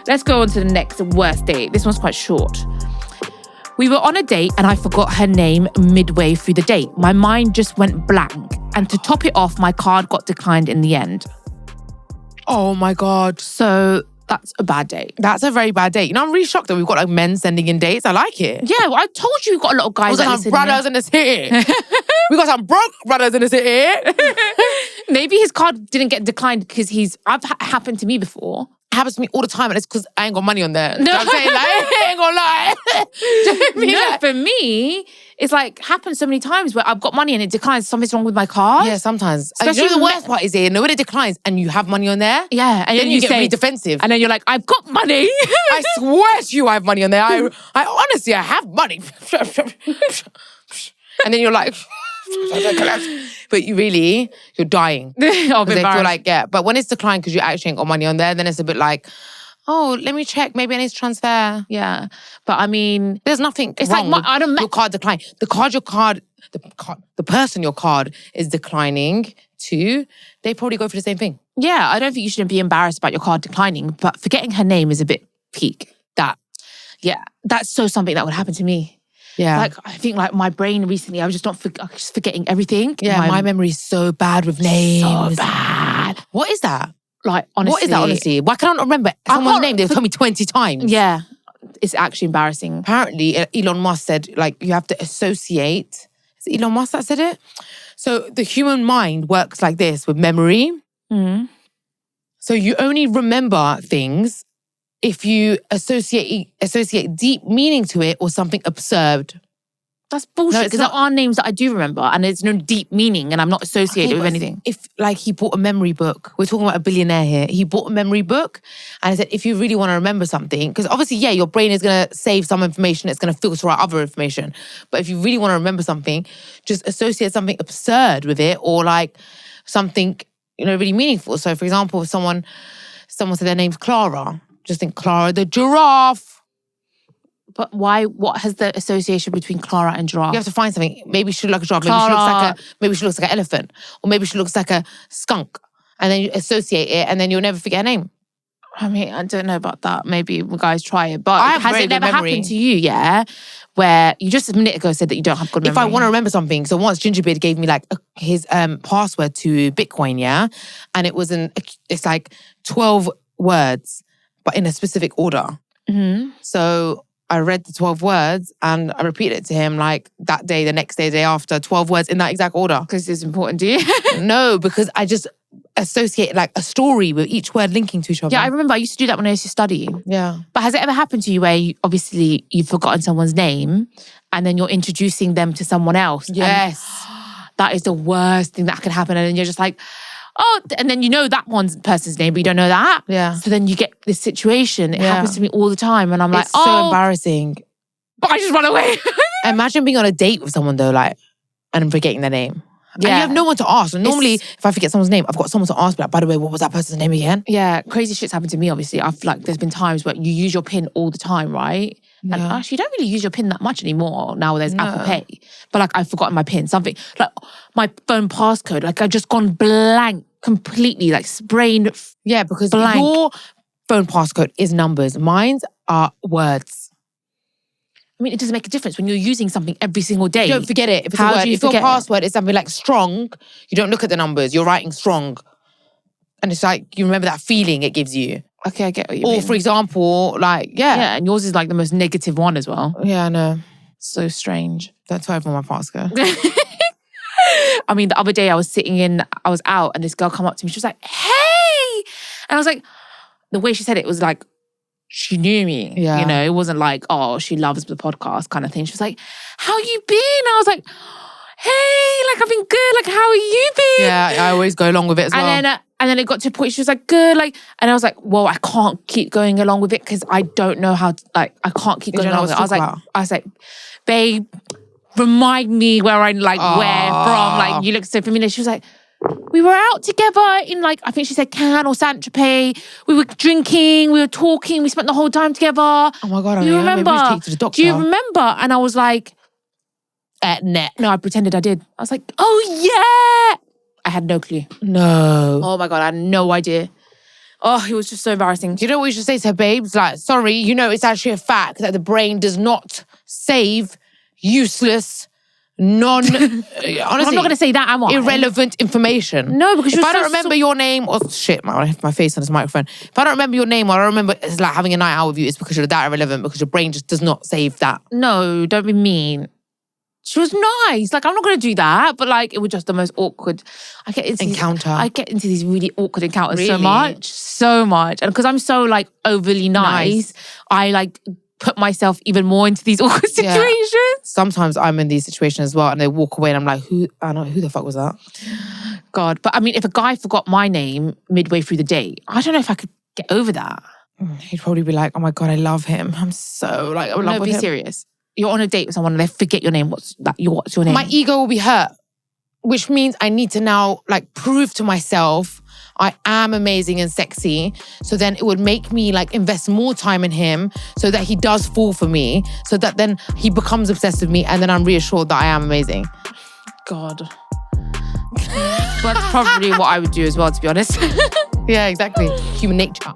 Let's go on to the next worst date. This one's quite short. We were on a date and I forgot her name midway through the date. My mind just went blank. And to top it off, my card got declined in the end. Oh my God. So that's a bad date. That's a very bad date. You know, I'm really shocked that we've got like men sending in dates. I like it. Yeah, well, I told you we've got a lot of guys. We got some brothers in the city. We got some broke brothers in the city. Maybe his card didn't get declined because happened to me before. It happens to me all the time and it's because I ain't got money on there. No. You know what I'm saying? Like, I ain't gonna lie. Do you know what I mean? No, Like, for me, it's like happened so many times where I've got money and it declines. Something's wrong with my card. yeah, sometimes. Especially And you know the worst part is here, when it declines and you have money on there. Yeah, and Then you get say, really defensive. and then you're like, I've got money. I swear to you, I have money on there. I honestly, I have money. And then you're like, but you're dying. Of They feel like, yeah. But when it's declined because you actually ain't got money on there, then it's a bit like, oh, let me check. Maybe I need to transfer. Yeah, but I mean, There's nothing it's wrong like with your card decline. The person your card is declining to, they probably go for the same thing. yeah, I don't think you shouldn't be embarrassed about your card declining, but forgetting her name is a bit peak. That's so something that would happen to me. Yeah. Like, I think like my brain recently, I was just I'm just forgetting everything. Yeah, my memory is so bad with names. So bad. What is that? Like, honestly. What is that, honestly? Why can't I not remember someone's name? They've told me 20 times. Yeah, it's actually embarrassing. Apparently, Elon Musk said, like, you have to associate. Is it Elon Musk that said it? So the human mind works like this with memory. Mm. So you only remember things if you associate deep meaning to it or something absurd. That's bullshit, No, because there are names that I do remember and there's no deep meaning and I'm not associated with anything. If, like, he bought a memory book, we're talking about a billionaire here. He bought a memory book and I said, if you really want to remember something, because obviously, yeah, your brain is going to save some information, it's going to filter out other information. But if you really want to remember something, just associate something absurd with it or like something, you know, really meaningful. So, for example, if someone said their name's Clara, just think Clara the giraffe. But why? What has the association between Clara and giraffe? You have to find something. Maybe she looks like a giraffe. Maybe she looks like an elephant. Or maybe she looks like a skunk. And then you associate it and then you'll never forget her name. I mean, I don't know about that. Maybe you guys try it. But has it never memory. happened to you, yeah? Where you just a minute ago said that you don't have good memory. If I want to remember something, so once Gingerbeard gave me like his password to Bitcoin, yeah? And it was it's like 12 words, but in a specific order. Mm-hmm. So I read the 12 words and I repeated it to him like that day, the next day, the day after, 12 words in that exact order. Because it's important to you? No, because I just associate like a story with each word linking to each other. Yeah, I remember I used to do that when I used to study. Yeah. But has it ever happened to you where obviously you've forgotten someone's name and then you're introducing them to someone else? Yes. That is the worst thing that could happen. And then you're just like, oh, and then you know that one person's name, but you don't know that. Yeah. So then you get this situation. It happens to me all the time. And I'm like, it's so embarrassing. But I just run away. Imagine being on a date with someone though, like, and forgetting their name. Yeah. And you have no one to ask. And normally, if I forget someone's name, I've got someone to ask, like, by the way, what was that person's name again? Yeah, crazy shit's happened to me, obviously. I feel like there's been times where you use your PIN all the time, right? And actually, you don't really use your PIN that much anymore now there's Apple Pay. But like, I've forgotten my PIN. Something, like my phone passcode, like I've just gone blank completely, like brain Yeah, because blank. your phone passcode is numbers. Mine's are words. I mean, it doesn't make a difference when you're using something every single day. You don't forget it. If it's How a word, do you if your forget password is something like strong, you don't look at the numbers. You're writing strong. And it's like, you remember that feeling it gives you. Okay, I get what you mean. Or for example, like, Yeah, and yours is like the most negative one as well. Yeah, I know. So strange. Don't tell everyone my passcode. I mean, the other day I was out and this girl come up to me. She was like, hey! And I was like, the way she said it was like, she knew me. Yeah. You know, it wasn't like, oh, she loves the podcast kind of thing. She was like, how you been? I was like, hey, like, I've been good. Like, how are you been? Yeah, I always go along with it as well. And then it got to a point, she was like, good. Like, and I was like, well, I can't keep going along with it because I don't know how to, like, I can't keep going along with it. I was like, babe, remind me where I like, where from. Like, you look so familiar. She was like, we were out together in like, I think she said Cannes or Saint-Tropez. We were drinking, we were talking, we spent the whole time together. Oh my God, do you remember? Maybe we should take you to the doctor. Do you remember? And I was like, no, I pretended I did. I was like, oh yeah. I had no clue. No. Oh my God, I had no idea. Oh, it was just so embarrassing. Do you know what you should say to her, babes? Like, sorry, it's actually a fact that the brain does not save useless, honestly, I'm not going to say that, am I? irrelevant information. No, because if I don't remember your name, or shit, man, I have my face on this microphone. If I don't remember your name, or I don't remember it's like having a night out with you, it's because you're that irrelevant, because your brain just does not save that. No, don't be mean. She was nice. Like, I'm not going to do that, but like, it was just the most awkward. I get into these really awkward encounters so much. And because I'm so like overly nice, I like put myself even more into these awkward situations. Sometimes I'm in these situations as well, and they walk away and I'm like, who the fuck was that? God. But I mean, if a guy forgot my name midway through the date, I don't know if I could get over that. He'd probably be like, oh my God, I love him. I'm so like, I love him. No, be serious. You're on a date with someone and they forget your name. What's your name? My ego will be hurt, which means I need to now like prove to myself I am amazing and sexy. So then it would make me like invest more time in him so that he does fall for me, so that then he becomes obsessed with me and then I'm reassured that I am amazing. God. That's probably what I would do as well, to be honest. Yeah, exactly. Human nature.